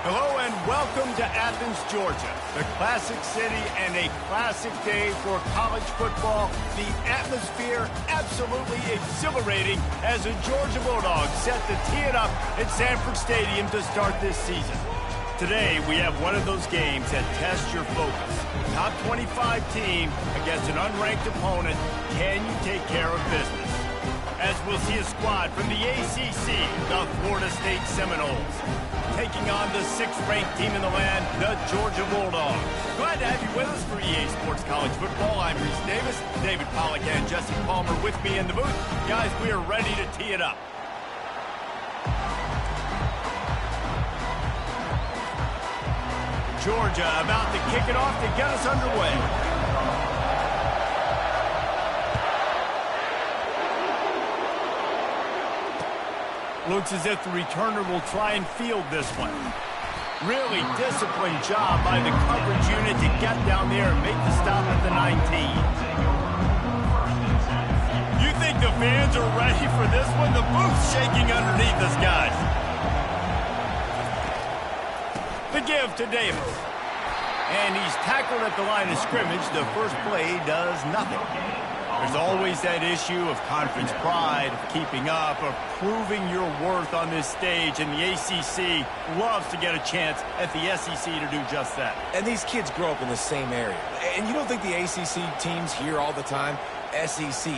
Hello and welcome to Athens, Georgia, the classic city and a classic day for college football. The atmosphere absolutely exhilarating as the Georgia Bulldogs set to tee it up at Sanford Stadium to start this season. Today, we have one of those games that tests your focus. Top 25 team against an unranked opponent. Can you take care of business? As we'll see a squad from the ACC, the Florida State Seminoles, taking on the 6th-ranked team in the land, the Georgia Bulldogs. Glad to have you with us for EA Sports College Football. I'm Reese Davis, David Pollack and Jesse Palmer with me in the booth. Guys, we are ready to tee it up. Georgia about to kick it off to get us underway. Looks as if the returner will try and field this one. Really disciplined job by the coverage unit to get down there and make the stop at the 19. You think the fans are ready for this one? The booth's shaking underneath us, guys. The give to Davis. And he's tackled at the line of scrimmage. The first play does nothing. There's always that issue of conference pride, of keeping up, of proving your worth on this stage, and the ACC loves to get a chance at the SEC to do just that. And these kids grow up in the same area. And you don't think the ACC teams hear all the time, SEC,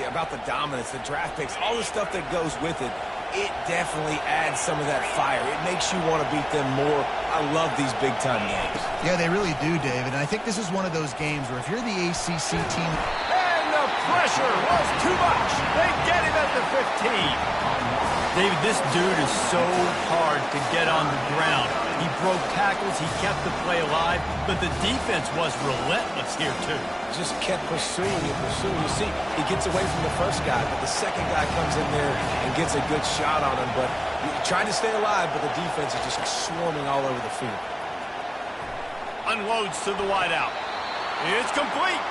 about the dominance, the draft picks, all the stuff that goes with it. It definitely adds some of that fire. It makes you want to beat them more. I love these big-time games. Yeah, they really do, David. And I think this is one of those games where if you're the ACC team... The pressure was too much. They get him at the 15. David, this dude is so hard to get on the ground. He broke tackles, he kept the play alive, but the defense was relentless here too. Just kept pursuing and pursuing. You see, he gets away from the first guy, but the second guy comes in there and gets a good shot on him. But he tried to stay alive, but the defense is just swarming all over the field. Unloads to the wideout. It's complete.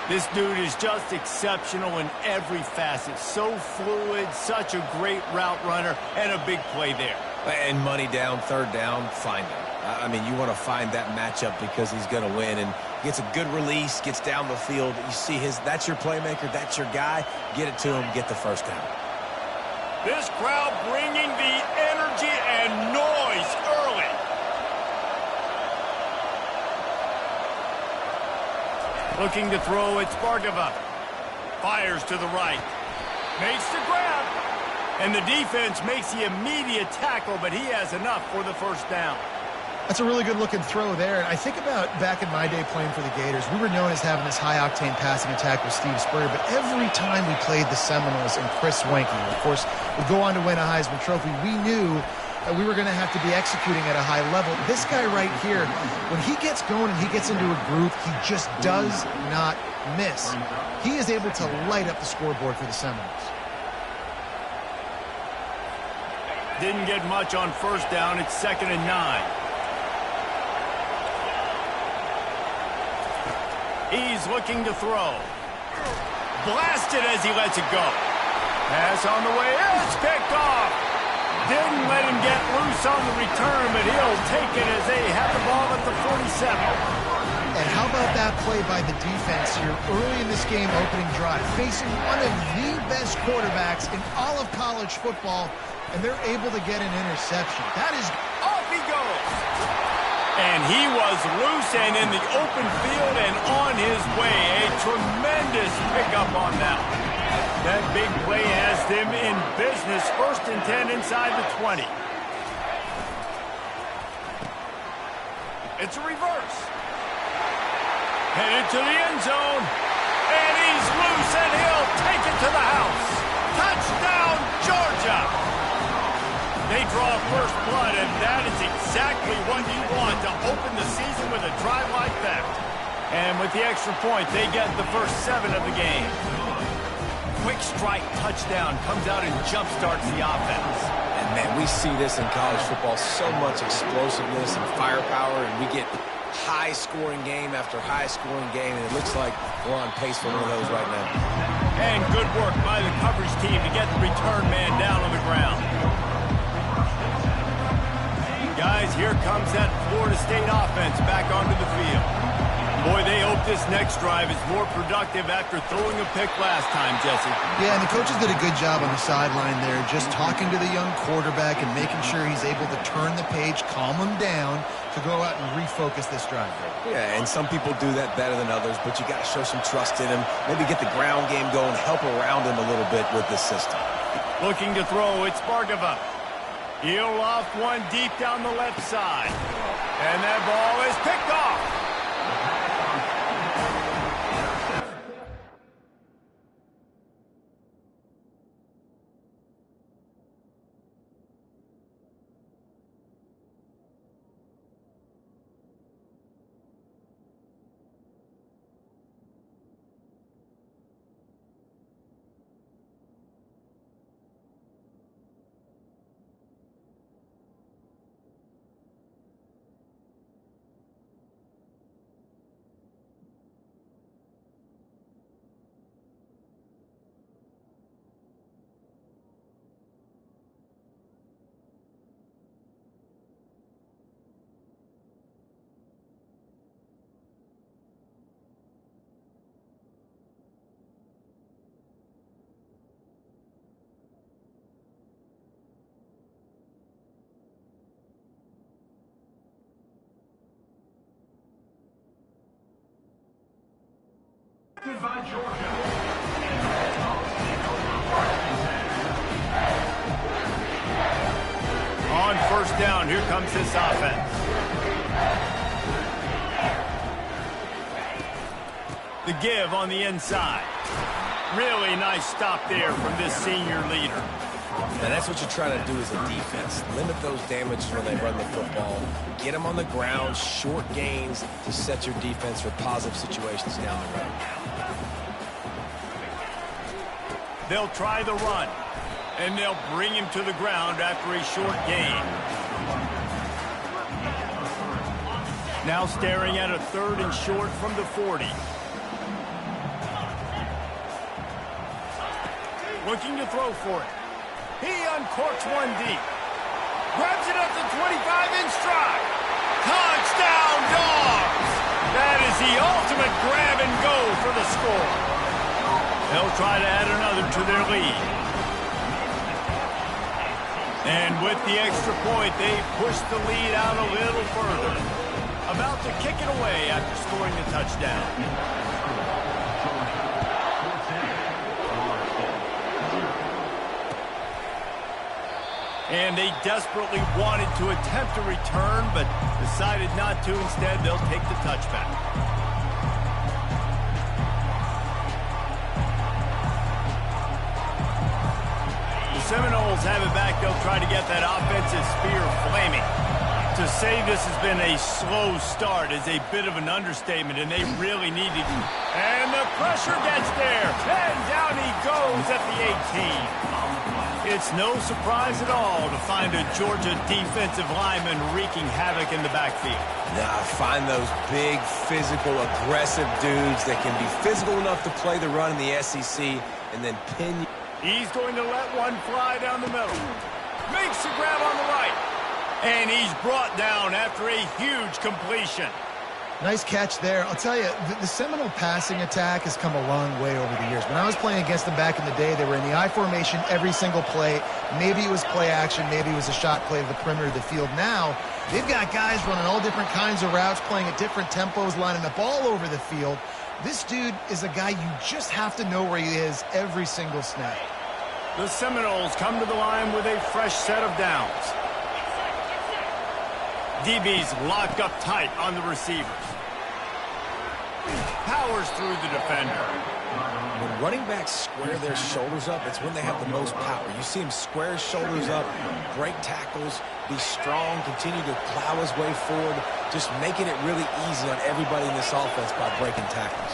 This dude is just exceptional in every facet. So fluid, such a great route runner, and a big play there. And money down, third down, find him. I mean, you want to find that matchup because he's going to win. And gets a good release, gets down the field. You see that's your playmaker, that's your guy. Get it to him, get the first down. This crowd bringing the energy and noise early. Looking to throw, it's Bargava. Fires to the right. Makes the grab. And the defense makes the immediate tackle, but he has enough for the first down. That's a really good-looking throw there. And I think about back in my day playing for the Gators, we were known as having this high-octane passing attack with Steve Spurrier, but every time we played the Seminoles and Chris Wenke, of course, would go on to win a Heisman Trophy, we knew that we were going to have to be executing at a high level. This guy right here, when he gets going and he gets into a groove, he just does not miss. He is able to light up the scoreboard for the Seminoles. Didn't get much on first down. It's 2nd and 9. He's looking to throw. Blasted as he lets it go. Pass on the way. It's picked off. Didn't let him get loose on the return, but he'll take it as they have the ball at the 47. And how about that play by the defense here early in this game opening drive, facing one of the best quarterbacks in all of college football, and they're able to get an interception. That is... Off he goes! And he was loose and in the open field and on his way. A tremendous pickup on that one. That big play has them in business. 1st and 10 inside the 20. It's a reverse. Headed to the end zone. And he's loose and he'll take it to the house. Touchdown, Georgia! They draw first blood, and that is exactly what you want to open the season with a drive like that. And with the extra point, they get the first 7 of the game. Quick strike touchdown comes out and jump-starts the offense. And, man, we see this in college football, so much explosiveness and firepower, and we get high-scoring game after high-scoring game, and it looks like we're on pace for one of those right now. And good work by the coverage team to get the return man down on the ground. Guys, comes that Florida State offense back onto the field. Boy, they hope this next drive is more productive after throwing a pick last time, Jesse. Yeah, and the coaches did a good job on the sideline there, just talking to the young quarterback and making sure he's able to turn the page, calm him down to go out and refocus this drive. Yeah, and some people do that better than others, but you got to show some trust in him. Maybe get the ground game going, help around him a little bit with this system. Looking to throw, it's Bargava. He'll loft one deep down the left side. And that ball is picked off. By Georgia. On first down, here comes this offense. The give on the inside. Really nice stop there from this senior leader. And that's what you try to do as a defense. Limit those damages when they run the football. Get them on the ground, short gains to set your defense for positive situations down the road. They'll try the run, and they'll bring him to the ground after a short gain. Now staring at a 3rd and short from the 40. Looking to throw for it. He uncorks one deep. Grabs it up to 25 in stride. Touchdown, Dogs! That is the ultimate grab and go for the score. They'll try to add another to their lead. And with the extra point, they push the lead out a little further. About to kick it away after scoring the touchdown. And they desperately wanted to attempt a return, but decided not to. Instead, they'll take the touchback. Seminoles have it back. They'll try to get that offensive spear flaming. To say this has been a slow start is a bit of an understatement, and they really need to. And the pressure gets there. And down he goes at the 18. It's no surprise at all to find a Georgia defensive lineman wreaking havoc in the backfield. Now, find those big, physical, aggressive dudes that can be physical enough to play the run in the SEC and then pin you. He's going to let one fly down the middle. Makes the grab on the right. And he's brought down after a huge completion. Nice catch there. I'll tell you, the Seminole passing attack has come a long way over the years. When I was playing against them back in the day, they were in the I formation every single play. Maybe it was play action. Maybe it was a shot play to the perimeter of the field. Now, they've got guys running all different kinds of routes, playing at different tempos, lining up all over the field. This dude is a guy you just have to know where he is every single snap. The Seminoles come to the line with a fresh set of downs. DB's locked up tight on the receivers. Powers through the defender. When running backs square their shoulders up, it's when they have the most power. You see him square his shoulders up, break tackles, be strong, continue to plow his way forward, just making it really easy on everybody in this offense by breaking tackles.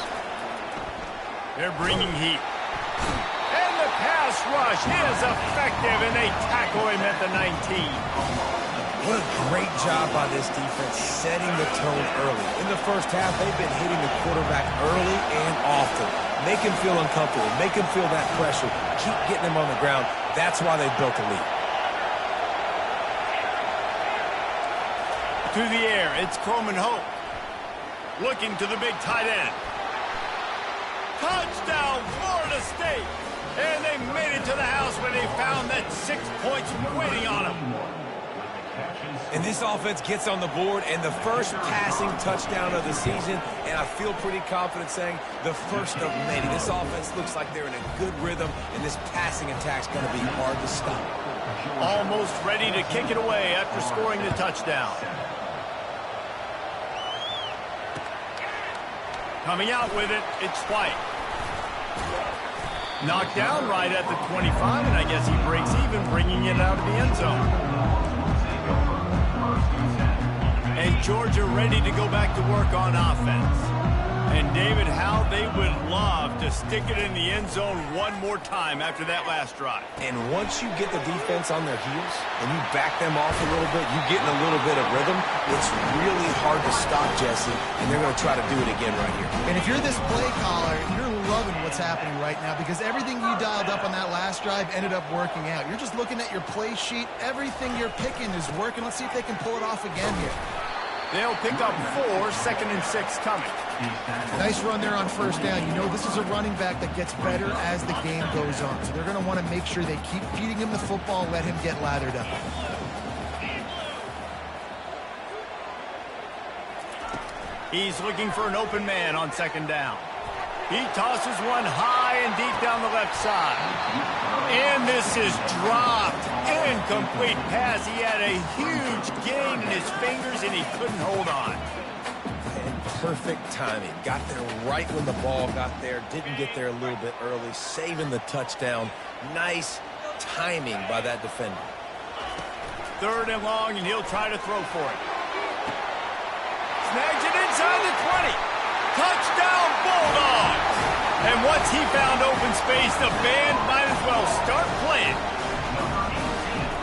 They're bringing heat. And the pass rush is effective, and they tackle him at the 19. What a great job by this defense setting the tone early. In the first half, they've been hitting the quarterback early and often. Make him feel uncomfortable. Make him feel that pressure. Keep getting him on the ground. That's why they built the lead. To the air, it's Coleman Hope. Looking to the big tight end. Touchdown, Florida State! And they made it to the house when they found that 6 points waiting on them. And this offense gets on the board, and the first passing touchdown of the season, and I feel pretty confident saying the first of many. This offense looks like they're in a good rhythm, and this passing attack's going to be hard to stop. Almost ready to kick it away after scoring the touchdown. Coming out with it, it's White. Knocked down right at the 25, and I guess he breaks even, bringing it out of the end zone. And Georgia ready to go back to work on offense. And David, how they would love to stick it in the end zone one more time after that last drive. And once you get the defense on their heels and you back them off a little bit, you get in a little bit of rhythm, it's really hard to stop, Jesse, and they're going to try to do it again right here. And if you're this play caller, you're loving what's happening right now because everything you dialed up on that last drive ended up working out. You're just looking at your play sheet. Everything you're picking is working. Let's see if they can pull it off again here. They'll pick up 4, 2nd and 6 coming. Nice run there on first down. You know this is a running back that gets better as the game goes on. So they're going to want to make sure they keep feeding him the football, let him get lathered up. He's looking for an open man on 2nd down. He tosses one high and deep down the left side. And this is dropped. Incomplete pass. He had a huge gain in his fingers, and he couldn't hold on. And perfect timing. Got there right when the ball got there. Didn't get there a little bit early. Saving the touchdown. Nice timing by that defender. 3rd and long, and he'll try to throw for it. Snags it inside the 20. Touchdown, Bulldogs! And once he found open space, the band might as well start playing.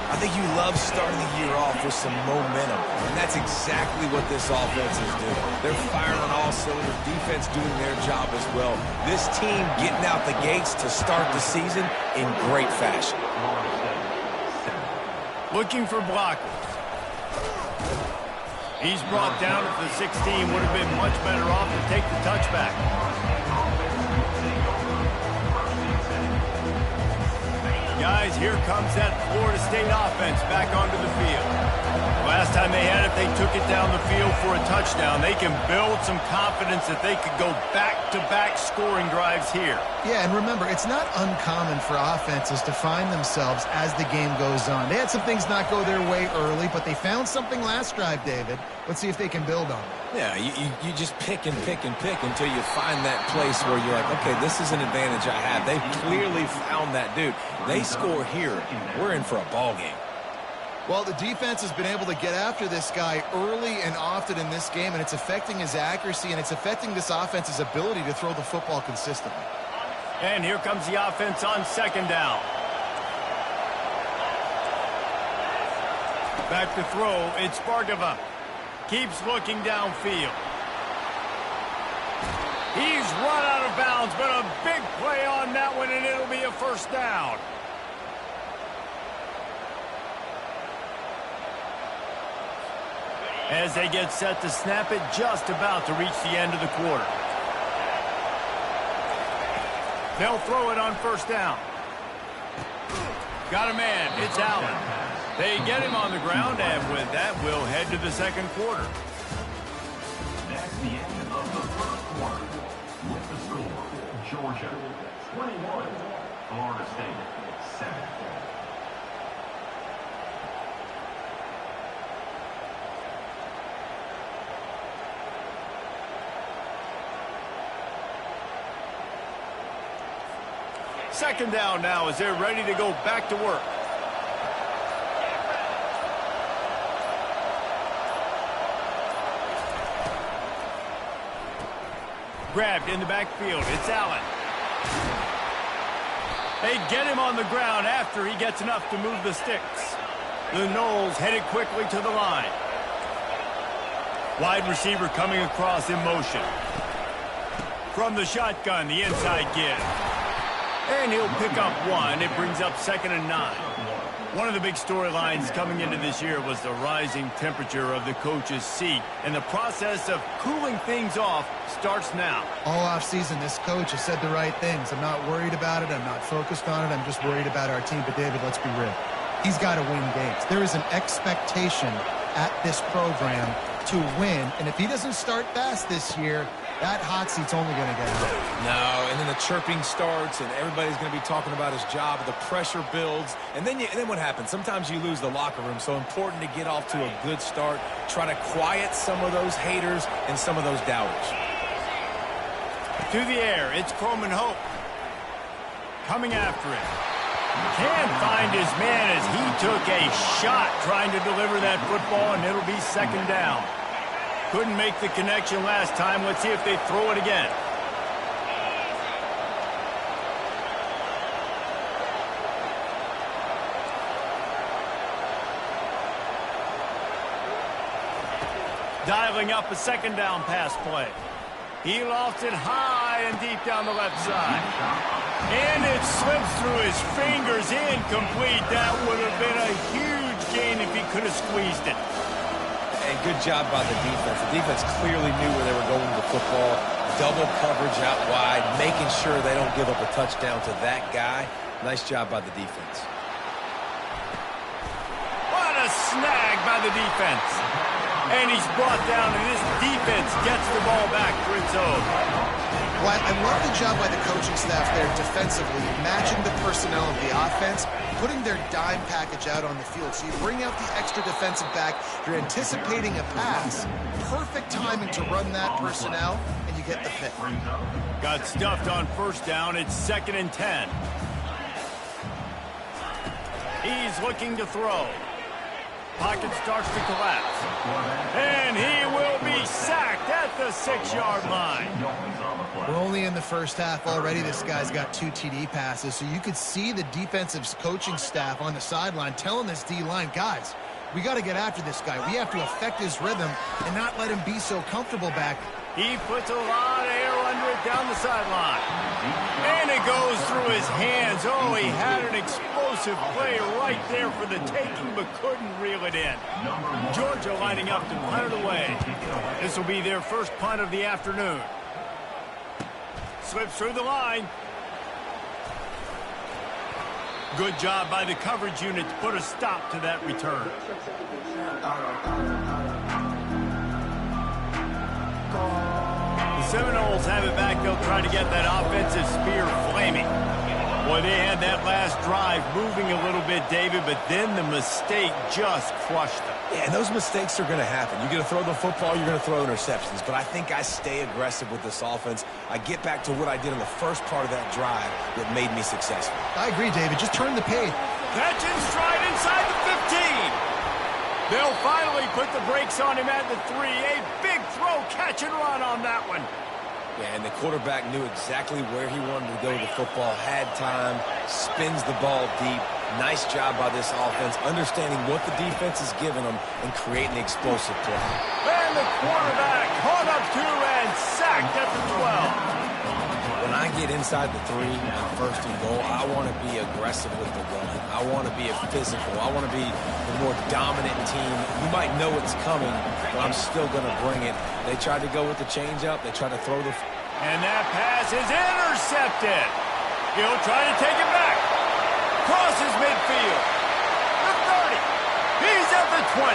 I think you love starting the year off with some momentum, and that's exactly what this offense is doing. They're firing on all cylinders, defense doing their job as well. This team getting out the gates to start the season in great fashion. Looking for blockers. He's brought down at the 16. Would have been much better off to take the touchback. Guys, here comes that Florida State offense back onto the field. Last time they had it, they took it down the field for a touchdown. They can build some confidence that they could go back-to-back scoring drives here. Yeah, and remember, it's not uncommon for offenses to find themselves as the game goes on. They had some things not go their way early, but they found something last drive, David. Let's see if they can build on it. Yeah, you just pick and pick and pick until you find that place where you're like, okay, this is an advantage I have. They've clearly found that dude. They score here. We're in for a ball game. Well, the defense has been able to get after this guy early and often in this game, and it's affecting his accuracy, and it's affecting this offense's ability to throw the football consistently. And here comes the offense on 2nd down. Back to throw, it's Spargava. Keeps looking downfield. He's run out of bounds, but a big play on that one, and it'll be a 1st down. As they get set to snap it, just about to reach the end of the quarter. They'll throw it on 1st down. Got a man, it's Allen. They get him on the ground, and with that, we'll head to the 2nd quarter. That's the end of the 1st quarter. With the score, Georgia 21, Florida State 7. Second down now as they're ready to go back to work. Grabbed in the backfield. It's Allen. They get him on the ground after he gets enough to move the sticks. The Noles headed quickly to the line. Wide receiver coming across in motion. From the shotgun, the inside give. And he'll pick up one. It brings up 2nd and 9. One of the big storylines coming into this year was the rising temperature of the coach's seat, and the process of cooling things off starts now. All offseason, this coach has said the right things. I'm not worried about it. I'm not focused on it. I'm just worried about our team. But, David, let's be real. He's got to win games. There is an expectation at this program to win, and if he doesn't start fast this year, that hot seat's only going to get hot. No, and then the chirping starts, and everybody's going to be talking about his job. The pressure builds, and then what happens? Sometimes you lose the locker room, so important to get off to a good start. Try to quiet some of those haters and some of those doubters. Through the air, it's Coleman Hope. Coming after it. Can't find his man as he took a shot trying to deliver that football, and it'll be second down. Couldn't make the connection last time. Let's see if they throw it again. Dialing up a second down pass play. He lofts it high and deep down the left side. And it slips through his fingers, incomplete. That would have been a huge gain if he could have squeezed it. And good job by the defense. The defense clearly knew where they were going with the football. Double coverage out wide, making sure they don't give up a touchdown to that guy. Nice job by the defense. What a snag by the defense. And he's brought down, and this defense gets the ball back for its own. Well, I love the job by the coaching staff there defensively, matching the personnel of the offense, putting their dime package out on the field. So you bring out the extra defensive back, you're anticipating a pass, perfect timing to run that personnel, and you get the pick. Got stuffed on first down. It's 2nd and 10. He's looking to throw. Pocket starts to collapse. And he will be sacked at the 6-yard line. We're only in the first half already. This guy's got 2 TD passes, so you could see the defensive coaching staff on the sideline telling this D-line, guys, we got to get after this guy. We have to affect his rhythm and not let him be so comfortable back. He puts a lot of air under it down the sideline. And it goes through his hands. Oh, he had an explosive play right there for the taking, but couldn't reel it in. Georgia lining up to punt it away. This will be their first punt of the afternoon. Slips through the line. Good job by the coverage unit to put a stop to that return. The Seminoles have it back. They'll try to get that offensive spear flaming. Boy, they had that last drive moving a little bit, David, but then the mistake just crushed them. Yeah, and those mistakes are going to happen. You're going to throw the football, you're going to throw interceptions. But I think I stay aggressive with this offense. I get back to what I did in the first part of that drive that made me successful. I agree, David. Just turn the page. Catch and stride inside the 15. They'll finally put the brakes on him at the 3. A big throw, catch and run on that one. Yeah, and the quarterback knew exactly where he wanted to go with the football, had time, spins the ball deep. Nice job by this offense, understanding what the defense is giving them and creating the explosive play. And the quarterback caught up to and sacked at the 12. When I get inside the 3 on 1st and goal, I want to be aggressive with the run. I want to be a physical. I want to be the more dominant team. You might know it's coming, but I'm still going to bring it. They tried to go with the changeup. They tried to throw the... And that pass is intercepted. He'll try to take it back. Crosses midfield. The 30. He's at the 20.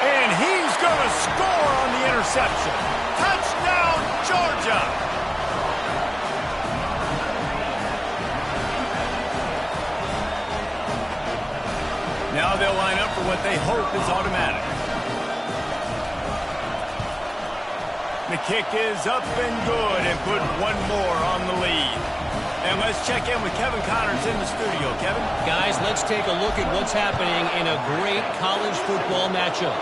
And he's going to score on the interception. Touchdown, Georgia. Now they'll line up for what they hope is automatic. The kick is up and good and put one more on the lead. And let's check in with Kevin Connors in the studio. Kevin? Guys, let's take a look at what's happening in a great college football matchup.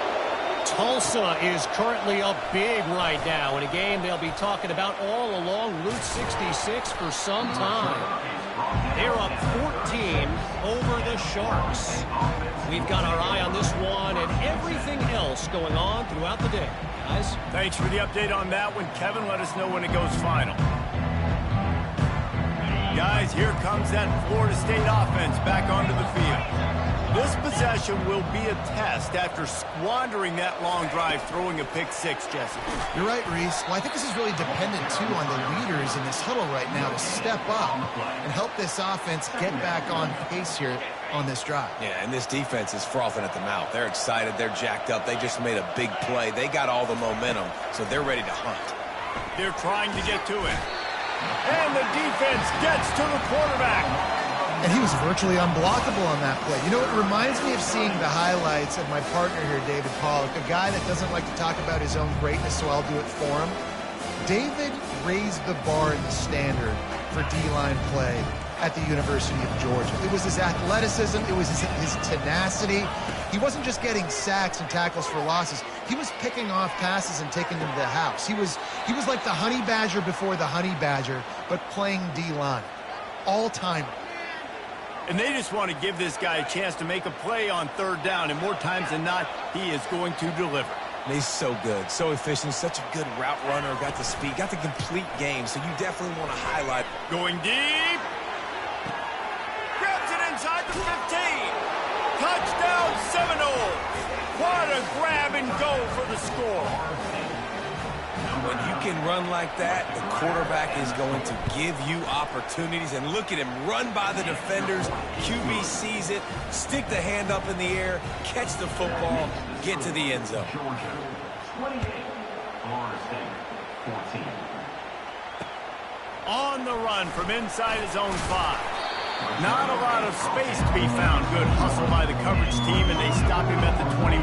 Tulsa is currently up big right now in a game they'll be talking about all along Route 66 for some time. They're up 14 over the Sharks. We've got our eye on this one and everything else going on throughout the day. Guys? Thanks for the update on that one, Kevin. Let us know when it goes final. Guys, here comes that Florida State offense back onto the field. situation will be a test after squandering that long drive throwing a pick six, Jesse. You're right, Reese. Well, I think this is really dependent, too, on the leaders in this huddle right now to step up and help this offense get back on pace here on this drive. Yeah, and this defense is frothing at the mouth. They're excited. They're jacked up. They just made a big play. They got all the momentum, so they're ready to hunt. They're trying to get to it. And the defense gets to the quarterback. And he was virtually unblockable on that play. You know, it reminds me of seeing the highlights of my partner here, David Pollack, a guy that doesn't like to talk about his own greatness, so I'll do it for him. David raised the bar in the standard for D-line play at the University of Georgia. It was his athleticism. It was his tenacity. He wasn't just getting sacks and tackles for losses. He was picking off passes and taking them to the house. He was like the honey badger before the honey badger, but playing D-line. All-time. And they just want to give this guy a chance to make a play on third down, and more times than not, he is going to deliver. And he's so good, so efficient, such a good route runner, got the speed, got the complete game, so you definitely want to highlight. Going deep. Grabs it inside the 15. Touchdown Seminoles. What a grab and go for the score. When you can run like that, the quarterback is going to give you opportunities. And look at him run by the defenders. QB sees it, stick the hand up in the air, catch the football, get to the end zone. Georgia, 28. Florida State, 14. On the run from inside his own 5. Not a lot of space to be found. Good hustle by the coverage team, and they stop him at the 21.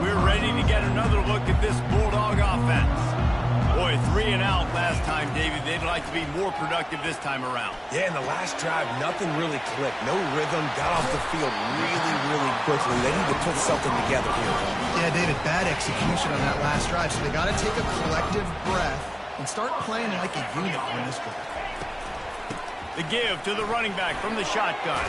We're ready to get another look at this Bulldog offense. Boy, 3 and out last time, David. They'd like to be more productive this time around. Yeah, in the last drive, nothing really clicked. No rhythm, got off the field really, really quickly. They need to put something together here. Yeah, David, bad execution on that last drive, so they got to take a collective breath and start playing like a unit on this drive. The give to the running back from the shotgun.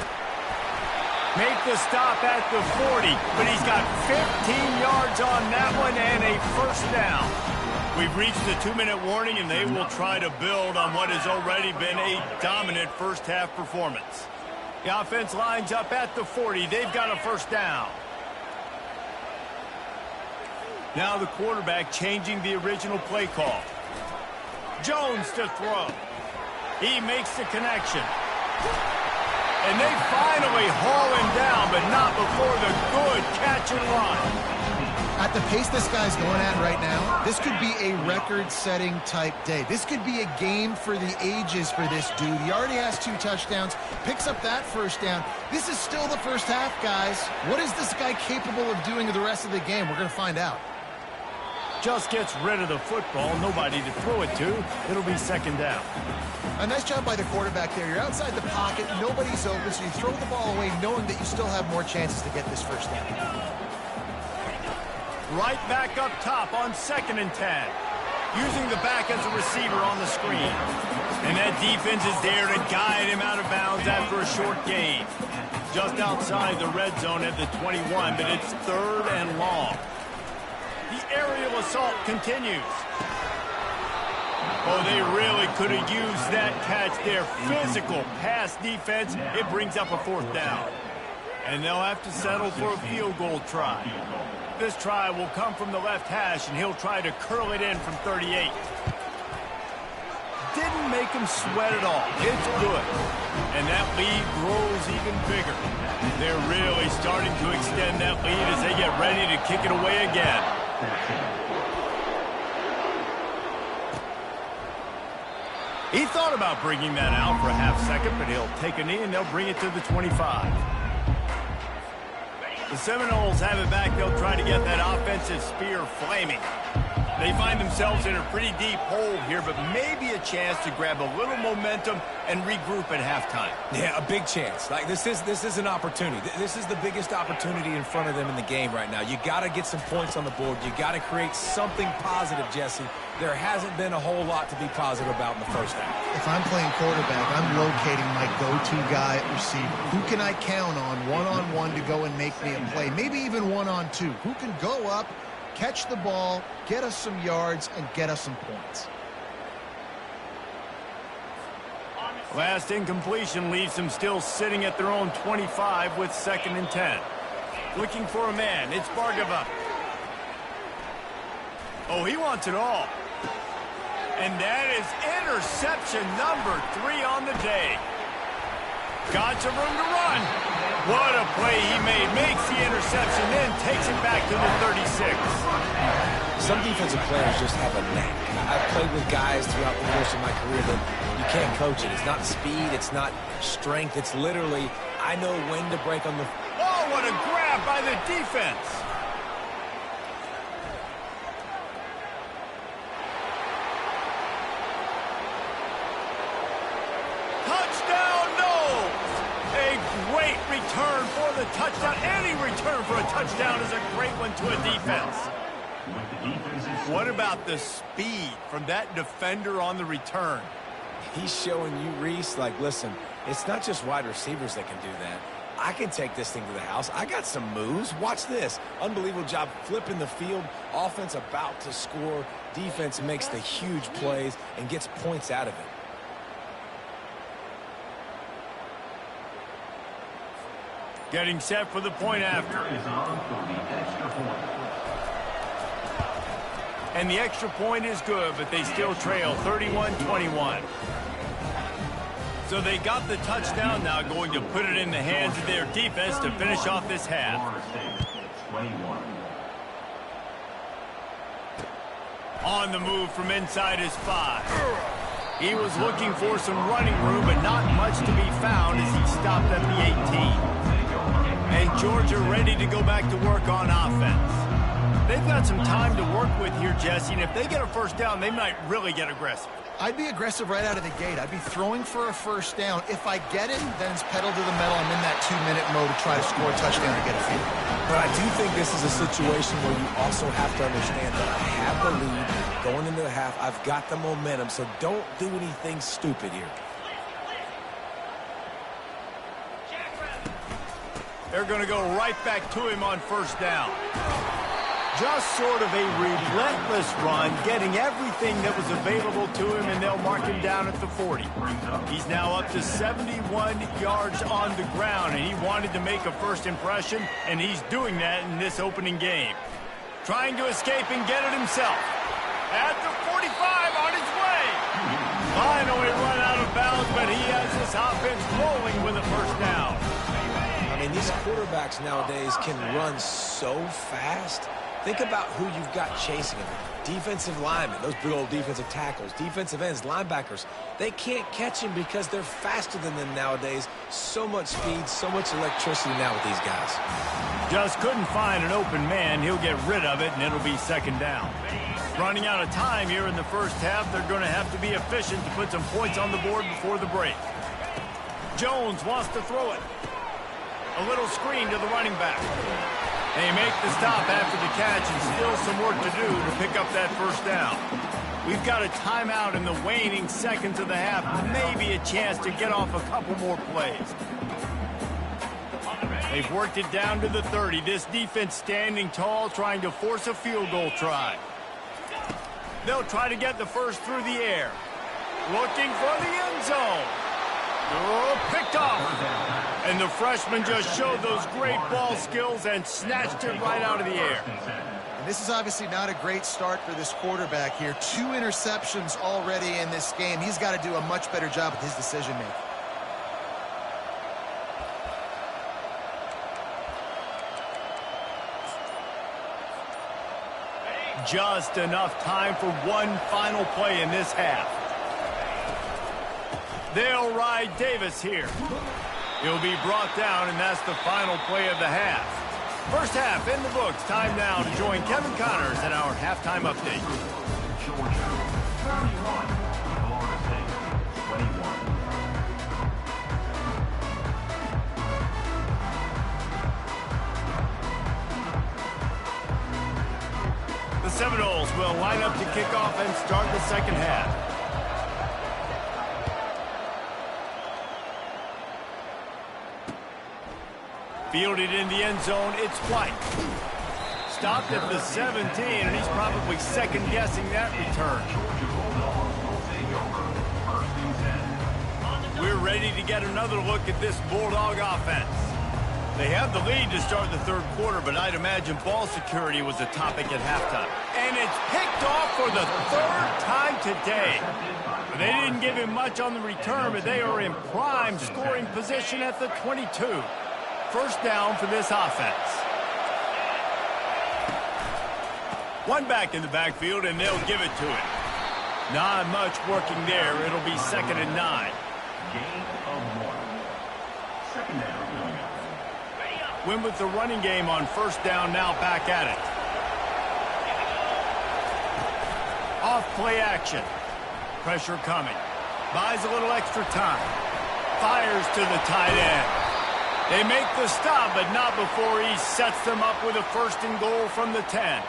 Make the stop at the 40, but he's got 15 yards on that one and a first down. We've reached the 2-minute warning, and they will try to build on what has already been a dominant first-half performance. The offense lines up at the 40. They've got a first down. Now the quarterback changing the original play call. Jones to throw. He makes the connection. And they finally haul him down, but not before the good catch and run. At the pace this guy's going at right now, this could be a record-setting type day. This could be a game for the ages for this dude. He already has 2 touchdowns, picks up that first down. This is still the first half, guys. What is this guy capable of doing the rest of the game? We're going to find out. Just gets rid of the football, nobody to throw it to. It'll be second down. A nice job by the quarterback there. You're outside the pocket, nobody's open, so you throw the ball away knowing that you still have more chances to get this first down. Right back up top on 2nd and 10. Using the back as a receiver on the screen. And that defense is there to guide him out of bounds after a short gain. Just outside the red zone at the 21, but it's 3rd and long. The aerial assault continues. Oh, they really could have used that catch there. Physical pass defense. It brings up a 4th down. And they'll have to settle for a field goal try. This try will come from the left hash, and he'll try to curl it in from 38. Didn't make him sweat at all. It's good. And that lead grows even bigger. They're really starting to extend that lead as they get ready to kick it away again. He thought about bringing that out for a half second, but he'll take a knee and they'll bring it to the 25. The Seminoles have it back. They'll try to get that offensive spear flaming. They find themselves in a pretty deep hole here, but maybe a chance to grab a little momentum and regroup at halftime. Yeah, a big chance. Like this is an opportunity. This is the biggest opportunity in front of them in the game right now. You got to get some points on the board. You got to create something positive, Jesse. There hasn't been a whole lot to be positive about in the first half. If I'm playing quarterback, I'm locating my go-to guy at receiver. Who can I count on one-on-one to go and make me a play? Maybe even one-on-two. Who can go up, catch the ball, get us some yards, and get us some points? Last incompletion leaves them still sitting at their own 25 with 2nd and 10. Looking for a man. It's Bargava. Oh, he wants it all. And that is interception number 3 on the day. Got some room to run. What a play he made. Makes the interception, then takes it back to the 36. Some defensive players just have a knack. I've played with guys throughout the course of my career that you can't coach it. It's not speed. It's not strength. It's literally, I know when to break on the... Oh, what a grab by the defense. Touchdown, Knowles. A great return for the touchdown. Any return for a touchdown is a great one to a defense. What about the speed from that defender on the return? He's showing you, Reese, like, listen, it's not just wide receivers that can do that. I can take this thing to the house. I got some moves. Watch this. Unbelievable job flipping the field. Offense about to score. Defense makes the huge plays and gets points out of it. Getting set for the point after. And the extra point is good, but they still trail 31-21. So they got the touchdown, now going to put it in the hands of their defense to finish off this half. On the move from inside his 5. He was looking for some running room, but not much to be found as he stopped at the 18. And Georgia ready to go back to work on offense. They've got some time to work with here, Jesse, and if they get a first down, they might really get aggressive. I'd be aggressive right out of the gate. I'd be throwing for a first down. If I get it, then it's pedal to the metal. I'm in that 2-minute mode to try to score a touchdown to get a field. But I do think this is a situation where you also have to understand that I have the lead going into the half. I've got the momentum, so don't do anything stupid here. They're going to go right back to him on first down. Just sort of a relentless run, getting everything that was available to him, and they'll mark him down at the 40. He's now up to 71 yards on the ground, and he wanted to make a first impression, and he's doing that in this opening game. Trying to escape and get it himself. At the 45, on his way. Finally run out of bounds, but he has this offense rolling with a first down. I mean, these quarterbacks nowadays can run so fast. Think about who you've got chasing him. Defensive linemen, those big old defensive tackles, defensive ends, linebackers. They can't catch him because they're faster than them nowadays. So much speed, so much electricity now with these guys. Just couldn't find an open man. He'll get rid of it, and it'll be second down. Running out of time here in the first half. They're going to have to be efficient to put some points on the board before the break. Jones wants to throw it. A little screen to the running back. They make the stop after the catch, and still some work to do to pick up that first down. We've got a timeout in the waning seconds of the half. Maybe a chance to get off a couple more plays. They've worked it down to the 30. This defense standing tall, trying to force a field goal try. They'll try to get the first through the air. Looking for the end zone. Oh, picked off. And the freshman just showed those great ball skills and snatched it right out of the air. And this is obviously not a great start for this quarterback here. 2 interceptions already in this game. He's got to do a much better job with his decision-making. Just enough time for one final play in this half. They'll ride Davis here. He'll be brought down, and that's the final play of the half. First half in the books. Time now to join Kevin Connors in our halftime update. Georgia, 31. Florida State, 21. The Seminoles will line up to kick off and start the second half. Fielded in the end zone, it's White. Stopped at the 17, and he's probably second-guessing that return. We're ready to get another look at this Bulldog offense. They have the lead to start the third quarter, but I'd imagine ball security was a topic at halftime. And it's picked off for the third time today. They didn't give him much on the return, but they are in prime scoring position at the 22. First down for this offense. One back in the backfield, and they'll give it to him. Not much working there. It'll be 2nd and 9. Gain of 1. Second down. Win with the running game on first down, now back at it. Off play action. Pressure coming. Buys a little extra time. Fires to the tight end. They make the stop, but not before he sets them up with a 1st and goal from the 10.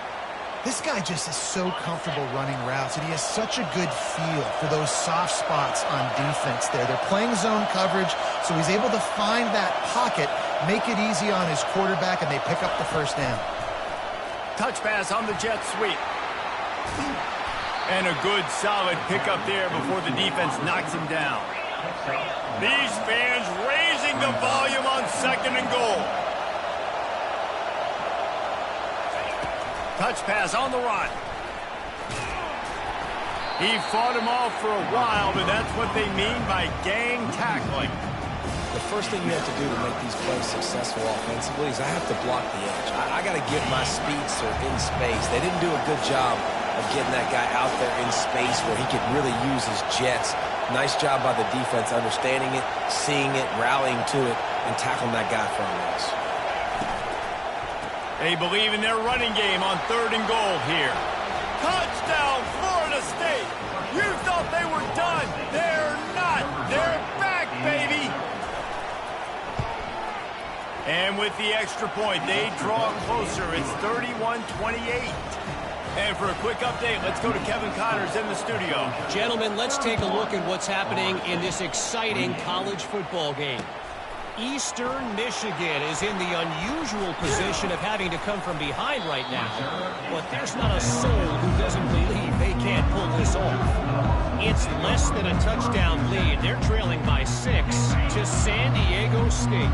This guy just is so comfortable running routes, and he has such a good feel for those soft spots on defense there. They're playing zone coverage, so he's able to find that pocket, make it easy on his quarterback, and they pick up the first down. Touch pass on the jet sweep. And a good, solid pickup there before the defense knocks him down. These fans raising the volume on 2nd and goal. Touch pass on the run. He fought him off for a while, but that's what they mean by gang tackling. The first thing you have to do to make these plays successful offensively is I have to block the edge. I got to get my speedster in space. They didn't do a good job of getting that guy out there in space where he could really use his jets. Nice job by the defense understanding it, seeing it, rallying to it, and tackling that guy from us. They believe in their running game on 3rd and goal here. Touchdown, Florida State! You thought they were done. They're not. They're back, baby! And with the extra point, they draw closer. It's 31-28. And for a quick update, let's go to Kevin Connors in the studio. Gentlemen, let's take a look at what's happening in this exciting college football game. Eastern Michigan is in the unusual position of having to come from behind right now. But there's not a soul who doesn't believe they can't pull this off. It's less than a touchdown lead. They're trailing by 6 to San Diego State.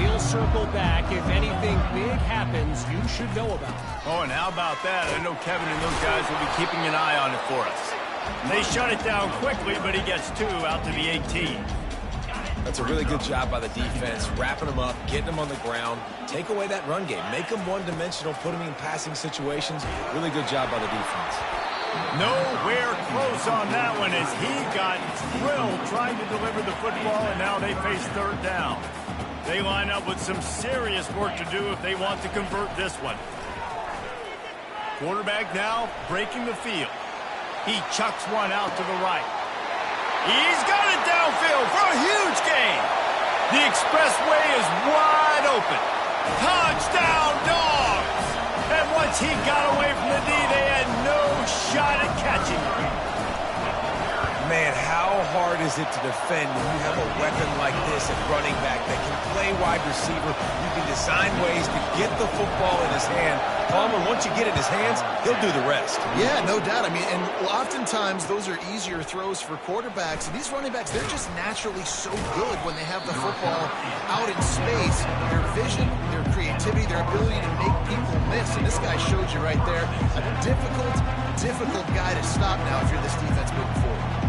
We'll circle back. If anything big happens, you should know about it. Oh, and how about that? I know Kevin and those guys will be keeping an eye on it for us. They shut it down quickly, but he gets 2 out to the 18. That's a really good job by the defense, wrapping them up, getting them on the ground, take away that run game, make them one-dimensional, put them in passing situations. Really good job by the defense. Nowhere close on that one as he got thrilled trying to deliver the football, and now they face 3rd down. They line up with some serious work to do if they want to convert this one. Quarterback now breaking the field. He chucks one out to the right. He's got it downfield for a huge gain. The expressway is wide open. Touchdown, Dogs! And once he got away from the D, they had no shot at catching him. Man, how hard is it to defend when you have a weapon like this at running back that can play wide receiver? You can design ways to get the football in his hand. Palmer, once you get it in his hands, he'll do the rest. Yeah, no doubt. I mean, and oftentimes those are easier throws for quarterbacks. And these running backs, they're just naturally so good when they have the football out in space. Their vision, their creativity, their ability to make people miss. And this guy showed you right there a difficult guy to stop now if you're this defense moving forward.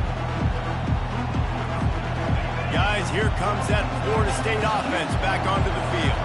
Guys, here comes that Florida State offense back onto the field.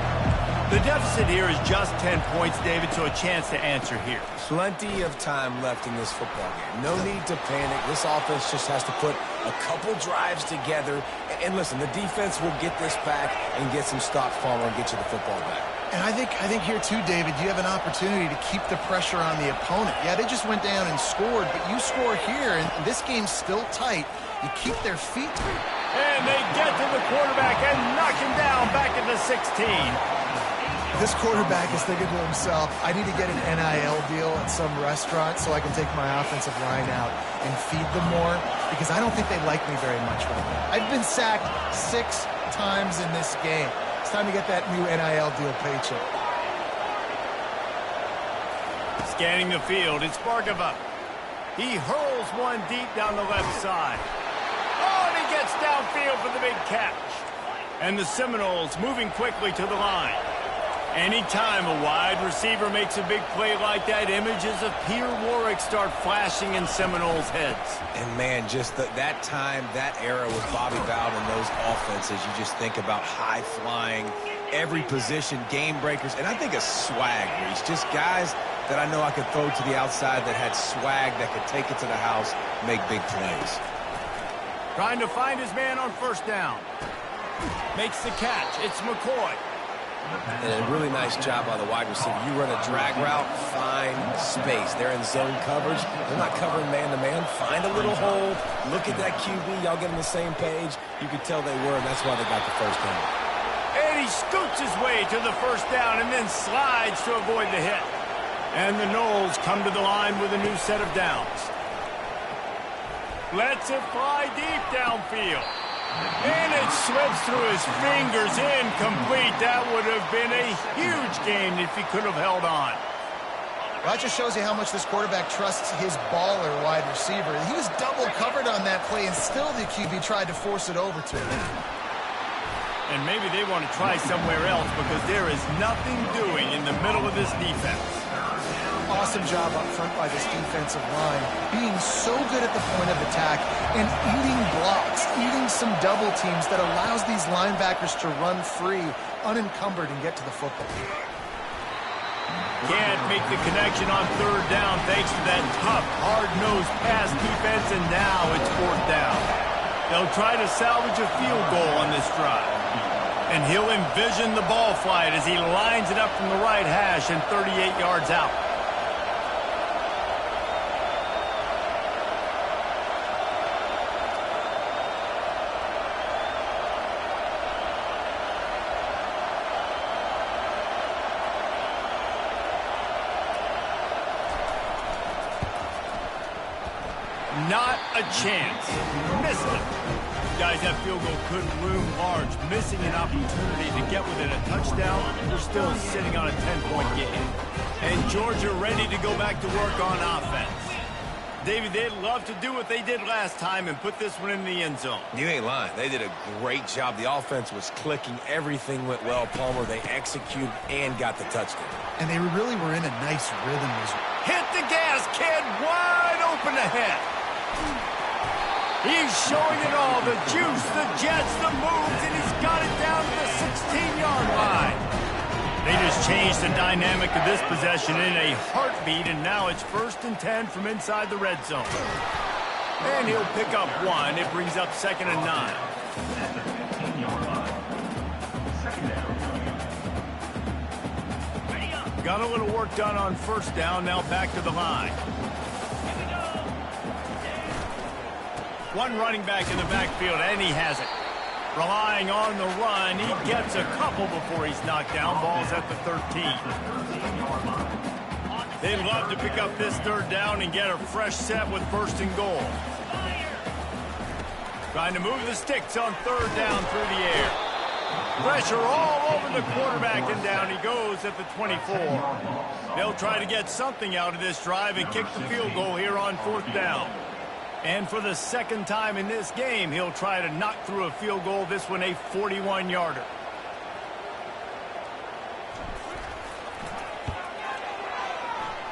The deficit here is just 10 points, David, so a chance to answer here. Plenty of time left in this football game. No need to panic. This offense just has to put a couple drives together. And listen, the defense will get this back and get some stops, Palmer, and get you the football back. And I think here, too, David, you have an opportunity to keep the pressure on the opponent. Yeah, they just went down and scored, but you score here, and this game's still tight. You keep their feet. And they get to the quarterback and knock him down back at the 16. This quarterback is thinking to himself, I need to get an NIL deal at some restaurant so I can take my offensive line out and feed them more, because I don't think they like me very much right now. I've been sacked 6 times in this game. It's time to get that new NIL deal paycheck. Scanning the field, it's Bargava. He hurls one deep down the left side. Oh, and he gets downfield for the big catch. And the Seminoles moving quickly to the line. Anytime a wide receiver makes a big play like that, images of Peter Warrick start flashing in Seminoles' heads. And, man, just that time, that era with Bobby Bowden and those offenses, you just think about high-flying, every position, game breakers, and I think of swag, Reese. Just guys that I know I could throw to the outside that had swag, that could take it to the house, make big plays. Trying to find his man on first down. Makes the catch. It's McCoy. And a really nice job by the wide receiver. You run a drag route, find space. They're in zone coverage. They're not covering man-to-man. Find a little hole. Look at that QB. Y'all get on the same page. You could tell they were, and that's why they got the first down. And he scoots his way to the first down and then slides to avoid the hit. And the Noles come to the line with a new set of downs. Lets it fly deep downfield. And it slips through his fingers, incomplete. That would have been a huge gain if he could have held on. Well, that just shows you how much this quarterback trusts his baller wide receiver. He was double covered on that play, and still the QB tried to force it over to him. And maybe they want to try somewhere else because there is nothing doing in the middle of this defense. Awesome job up front by this defensive line, being so good at the point of attack and eating blocks, eating some double teams that allows these linebackers to run free, unencumbered, and get to the football. Can't make the connection on third down thanks to that tough, hard-nosed pass defense, and now it's fourth down. They'll try to salvage a field goal on this drive. And he'll envision the ball flight as he lines it up from the right hash and 38 yards out. Not a chance. Missed it. Guys, that field goal could loom large. Missing an opportunity to get within a touchdown. We're still sitting on a 10-point game. And Georgia ready to go back to work on offense. David, they'd love to do what they did last time and put this one in the end zone. You ain't lying. They did a great job. The offense was clicking. Everything went well. Palmer, they executed and got the touchdown. And they really were in a nice rhythm. Hit the gas, kid. Wide open ahead. He's showing it all, the juice, the jets, the moves, and he's got it down to the 16-yard line. They just changed the dynamic of this possession in a heartbeat, and now it's 1st and 10 from inside the red zone. And he'll pick up one. It brings up 2nd and 9. At the 15-yard line. 2nd down. Got a little work done on first down, now back to the line. One running back in the backfield, and he has it. Relying on the run, he gets a couple before he's knocked down. Ball's at the 13. They'd love to pick up this third down and get a fresh set with 1st and goal. Trying to move the sticks on third down through the air. Pressure all over the quarterback, and down he goes at the 24. They'll try to get something out of this drive and kick the field goal here on 4th down. And for the 2nd time in this game, he'll try to knock through a field goal, this one a 41-yarder.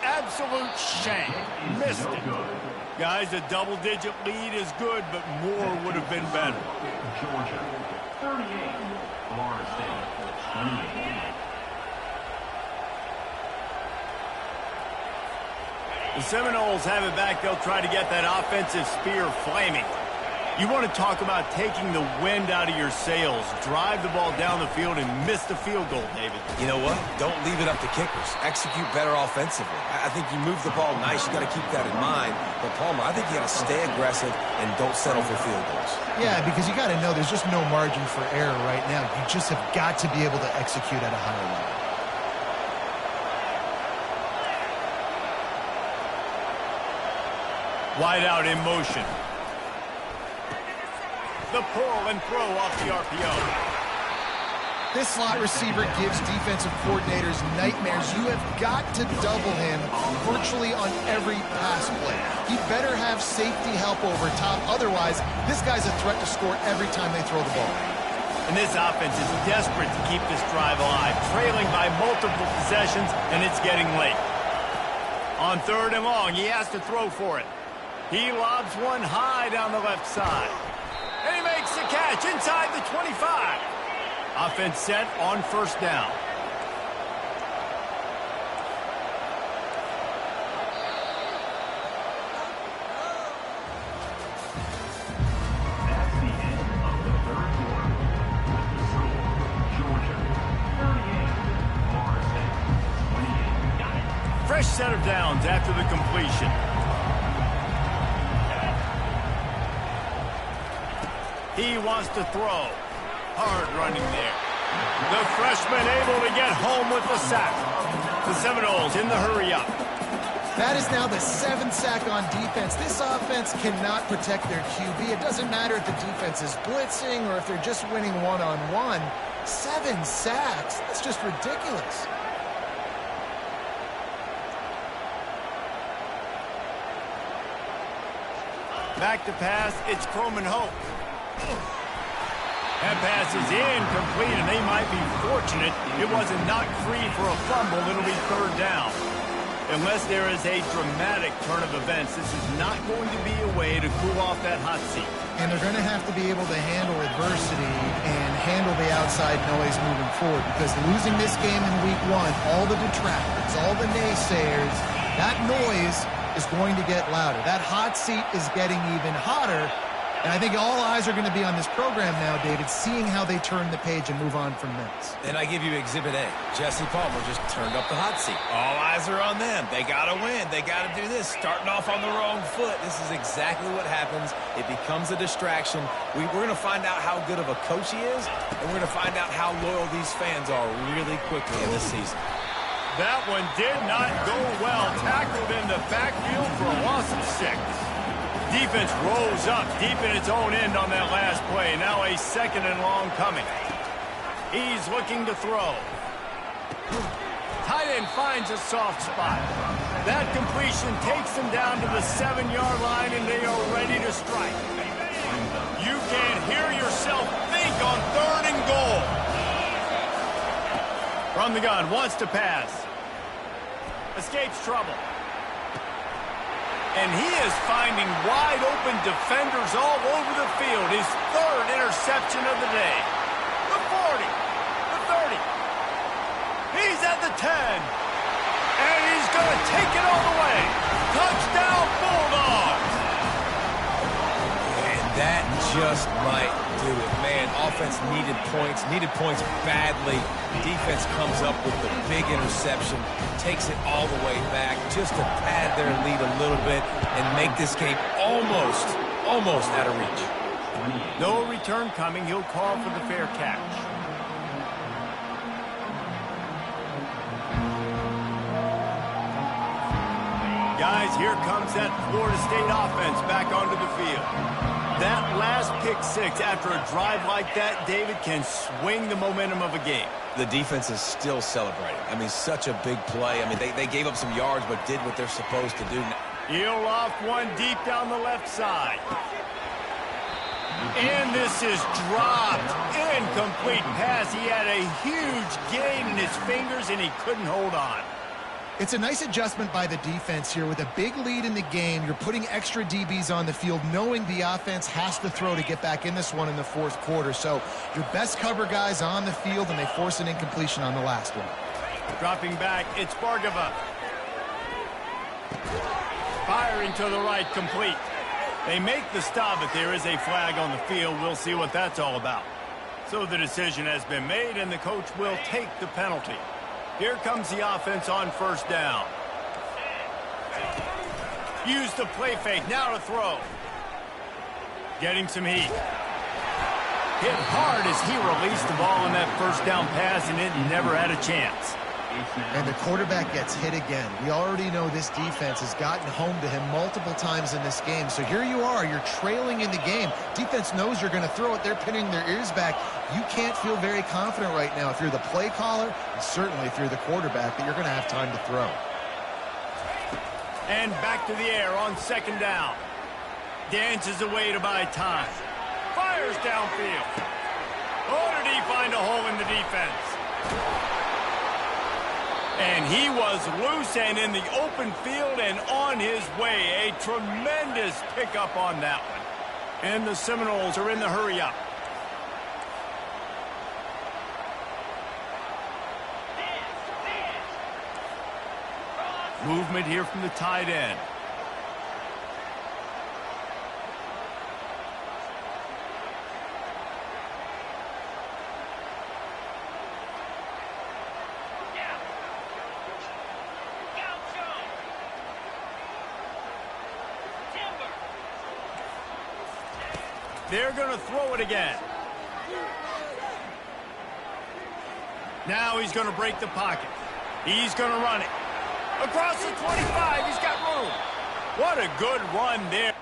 Absolute shank. Missed it. Guys, a double-digit lead is good, but more would have been better. Georgia, 38. Florida State, 28. The Seminoles have it back. They'll try to get that offensive spear flaming. You want to talk about taking the wind out of your sails. Drive the ball down the field and miss the field goal, David. You know what? Don't leave it up to kickers. Execute better offensively. I think you move the ball nice. You got to keep that in mind. But, Palmer, I think you got to stay aggressive and don't settle for field goals. Yeah, because you got to know there's just no margin for error right now. You just have got to be able to execute at a higher level. Wide out in motion. The pull and throw off the RPO. This slot receiver gives defensive coordinators nightmares. You have got to double him virtually on every pass play. He better have safety help over top. Otherwise, this guy's a threat to score every time they throw the ball. And this offense is desperate to keep this drive alive, trailing by multiple possessions, and it's getting late. On 3rd and long, he has to throw for it. He lobs one high down the left side. And he makes the catch inside the 25. Offense set on 1st down. That's the end of the 3rd quarter. With the score, Georgia 38, Florida State 28. Got it. Fresh set of downs after the completion. He wants to throw. Hard running there. The freshman able to get home with the sack. The Seminoles in the hurry-up. That is now the 7th sack on defense. This offense cannot protect their QB. It doesn't matter if the defense is blitzing or if they're just winning one-on-one. 7 sacks. That's just ridiculous. Back to pass. It's Coleman Hope. That pass is incomplete, and they might be fortunate it wasn't knocked free for a fumble. It'll be 3rd down. Unless there is a dramatic turn of events, this is not going to be a way to cool off that hot seat. And they're going to have to be able to handle adversity and handle the outside noise moving forward, because losing this game in week 1, all the detractors, all the naysayers, that noise is going to get louder. That hot seat is getting even hotter. And I think all eyes are going to be on this program now, David, seeing how they turn the page and move on from this. And I give you Exhibit A. Jesse Palmer just turned up the hot seat. All eyes are on them. They got to win. They got to do this. Starting off on the wrong foot. This is exactly what happens. It becomes a distraction. We're going to find out how good of a coach he is, and we're going to find out how loyal these fans are really quickly in this season. That one did not go well. Tackled in the backfield for a loss of 6. Defense rolls up deep in its own end on that last play. Now a 2nd and long coming. He's looking to throw. Tight end finds a soft spot. That completion takes him down to the 7-yard line, and they are ready to strike. You can hear yourself think on 3rd and goal. From the gun, wants to pass. Escapes trouble. And he is finding wide-open defenders all over the field. His 3rd interception of the day. The 40, the 30. He's at the 10. And he's going to take it all the way. Touchdown, Bulldogs! And that just might do it. Man, offense needed points badly. Defense comes up with the big interception, takes it all the way back just to pad their lead a little bit and make this game almost out of reach. No return coming. He'll call for the fair catch. Guys, here comes that Florida State offense back onto the field. That last pick 6 after a drive like that, David, can swing the momentum of a game. The defense is still celebrating. I mean, such a big play. I mean, they gave up some yards but did what they're supposed to do. He'll off one deep down the left side. And this is dropped. Incomplete pass. He had a huge gain in his fingers, and he couldn't hold on. It's a nice adjustment by the defense here. With a big lead in the game, you're putting extra DBs on the field, knowing the offense has to throw to get back in this one in the 4th quarter. So your best cover guys on the field, and they force an incompletion on the last one. Dropping back, it's Bargava. Firing to the right, complete. They make the stop, but there is a flag on the field. We'll see what that's all about. So the decision has been made, and the coach will take the penalty. Here comes the offense on 1st down. Use the play fake, now to throw. Getting some heat. Hit hard as he released the ball in that 1st down pass, and it never had a chance. And the quarterback gets hit again. We already know this defense has gotten home to him multiple times in this game. So here you are, you're trailing in the game. Defense knows you're going to throw it. They're pinning their ears back. You can't feel very confident right now if you're the play caller, and certainly if you're the quarterback, that you're going to have time to throw. And back to the air on 2nd down. Dances away to buy time. Fires downfield. Oh, did find a hole in the defense. And he was loose and in the open field and on his way. A tremendous pickup on that one. And the Seminoles are in the hurry-up. Movement here from the tight end. They're going to throw it again. Now he's going to break the pocket. He's going to run it. Across the 25, he's got room. What a good run there.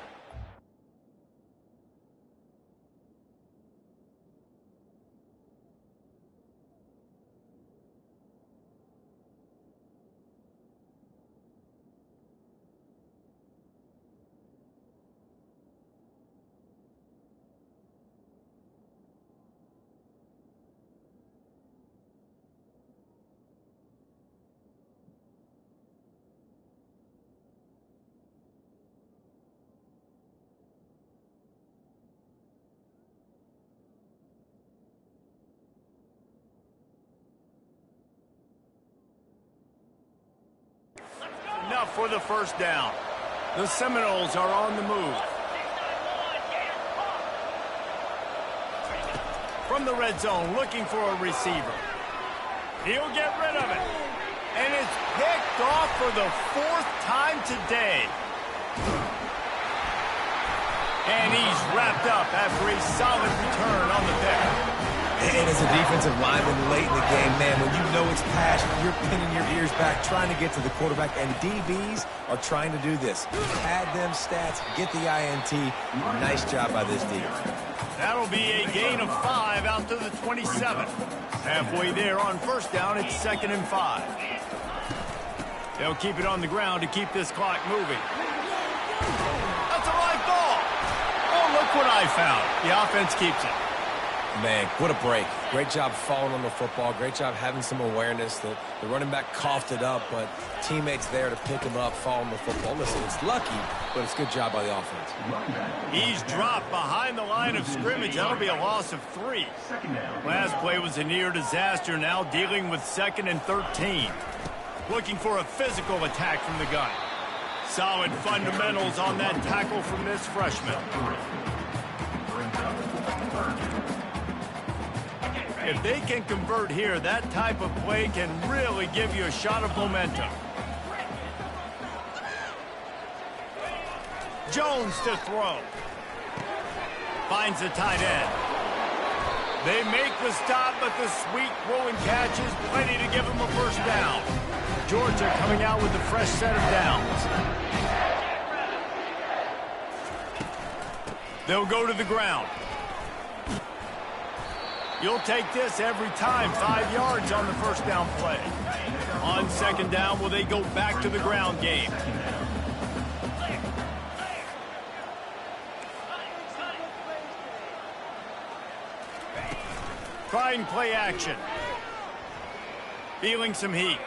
Enough for the first down. The Seminoles are on the move. From the red zone, looking for a receiver. He'll get rid of it. And it's picked off for the 4th time today. And he's wrapped up after a solid return on the pick. And as a defensive lineman late in the game, man, when you know it's passion, you're pinning your ears back, trying to get to the quarterback, and DBs are trying to do this. Pad them stats, get the INT. Nice job by this D. That'll be a gain of 5 out to the 27. Halfway there on first down, it's 2nd and 5. They'll keep it on the ground to keep this clock moving. That's a live ball. Oh, look what I found. The offense keeps it. Man, what a break. Great job falling on the football. Great job having some awareness. The running back coughed it up, but teammates there to pick him up, fall on the football. Listen, it's lucky, but it's a good job by the offense. He's dropped behind the line of scrimmage. That'll be a loss of 3. Last play was a near disaster, now dealing with 2nd and 13. Looking for a physical attack from the gun. Solid fundamentals on that tackle from this freshman. If they can convert here, that type of play can really give you a shot of momentum. Jones to throw. Finds the tight end. They make the stop, but the sweet throw and catch is plenty to give them a first down. Georgia coming out with a fresh set of downs. They'll go to the ground. You'll take this every time. 5 yards on the first down play. On second down, will they go back to the ground game? Trying play action. Feeling some heat.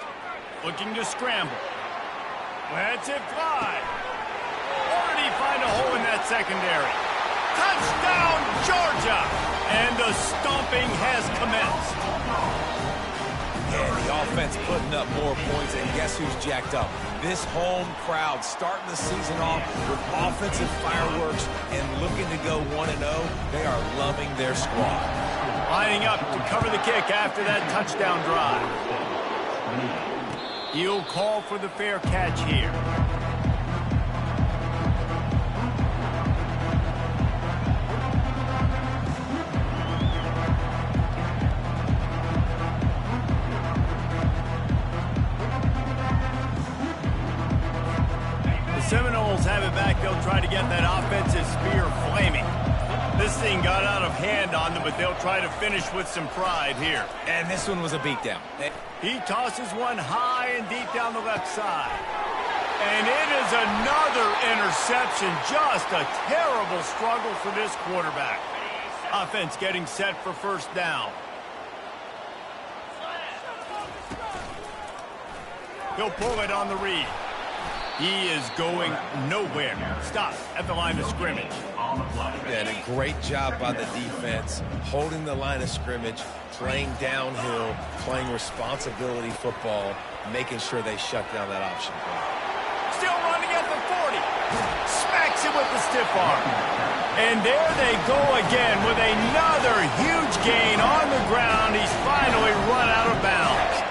Looking to scramble. Lets it fly. Already find a hole in that secondary. Touchdown, Georgia! And the stomping has commenced. And the offense putting up more points, and guess who's jacked up? This home crowd starting the season off with offensive fireworks and looking to go 1-0. They are loving their squad. Lining up to cover the kick after that touchdown drive. He'll call for the fair catch here. Seminoles have it back. They'll try to get that offensive spear flaming. This thing got out of hand on them, but they'll try to finish with some pride here. And this one was a beatdown. He tosses one high and deep down the left side. And it is another interception. Just a terrible struggle for this quarterback. Offense getting set for first down. He'll pull it on the read. He is going nowhere. Stop at the line of scrimmage. And a great job by the defense, holding the line of scrimmage, playing downhill, playing responsibility football, making sure they shut down that option play. Still running at the 40. Smacks it with the stiff arm. And there they go again with another huge gain on the ground. He's finally run out of bounds.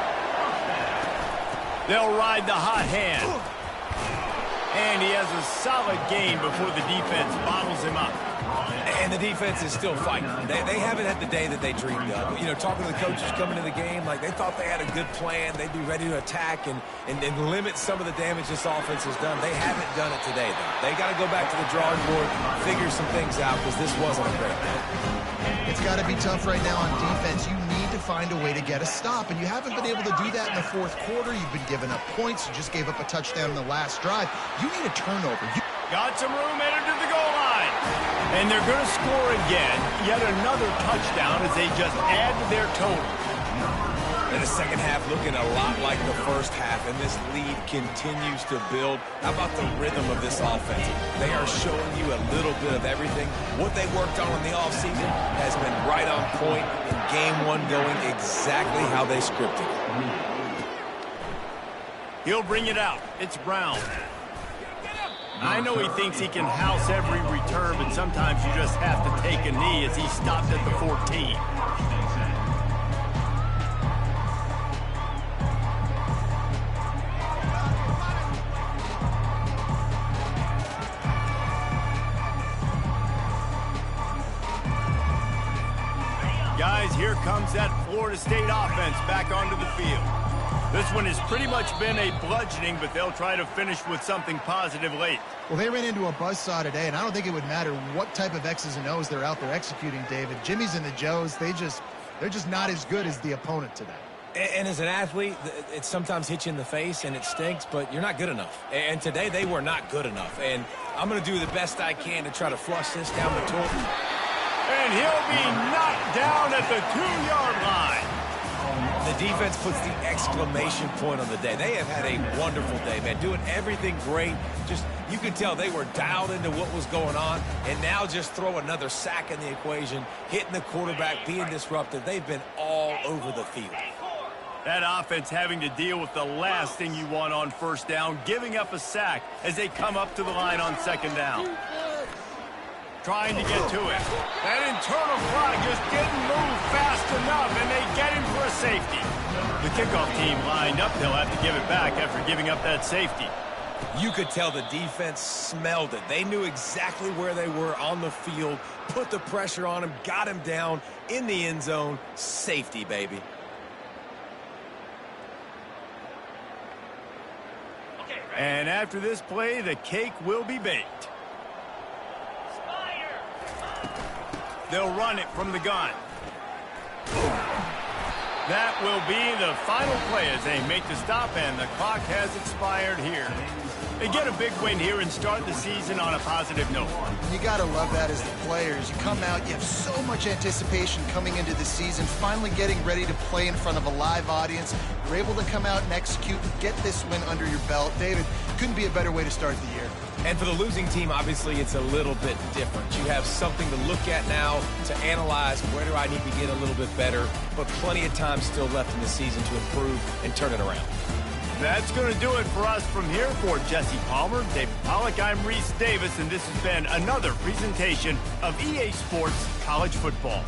They'll ride the hot hand. And he has a solid gain before the defense bottles him up. And the defense is still fighting. They haven't had the day that they dreamed of. You know, talking to the coaches coming to the game, like they thought they had a good plan. They'd be ready to attack and limit some of the damage this offense has done. They haven't done it today, though. They got to go back to the drawing board, figure some things out, because this wasn't a great day. It's got to be tough right now on defense. You need to find a way to get a stop, and you haven't been able to do that in the fourth quarter. You've been giving up points. You just gave up a touchdown in the last drive. You need a turnover. Got some room, headed to the goal line. And they're going to score again. Yet another touchdown as they just add to their total. And the second half looking a lot like the first half, and this lead continues to build. How about the rhythm of this offense? They are showing you a little bit of everything. What they worked on in the offseason has been right on point, and game one going exactly how they scripted it. He'll bring it out. It's Brown. I know he thinks he can house every return, but sometimes you just have to take a knee as he stopped at the 14. Guys, here comes that Florida State offense back onto the field. This one has pretty much been a bludgeoning, but they'll try to finish with something positive late. Well, they ran into a buzzsaw today, and I don't think it would matter what type of X's and O's they're out there executing, David. Jimmy's and the Joes, they're just not as good as the opponent today. And as an athlete, it sometimes hits you in the face, and it stinks, but you're not good enough. And today, they were not good enough. And I'm going to do the best I can to try to flush this down the toilet. And he'll be knocked down at the 2-yard line. The defense puts the exclamation point on the day. They have had a wonderful day, man, doing everything great. Just, you could tell they were dialed into what was going on, and now just throw another sack in the equation, hitting the quarterback, being disruptive. They've been all over the field. That offense having to deal with the last thing you want on first down, giving up a sack as they come up to the line on second down. Trying to get to it. That internal clock just didn't move fast enough, and they get him for a safety. The kickoff team lined up. They'll have to give it back after giving up that safety. You could tell the defense smelled it. They knew exactly where they were on the field, put the pressure on him, got him down in the end zone. Safety, baby. And after this play, the cake will be baked. They'll run it from the gun. That will be the final play as they make the stop, and the clock has expired here. They get a big win here and start the season on a positive note. You got to love that as the players. You come out, you have so much anticipation coming into the season, finally getting ready to play in front of a live audience. You're able to come out and execute, get this win under your belt. David, couldn't be a better way to start the year. And for the losing team, obviously, it's a little bit different. You have something to look at now to analyze where do I need to get a little bit better, but plenty of time still left in the season to improve and turn it around. That's going to do it for us from here. For Jesse Palmer, David Pollack, I'm Reese Davis, and this has been another presentation of EA Sports College Football.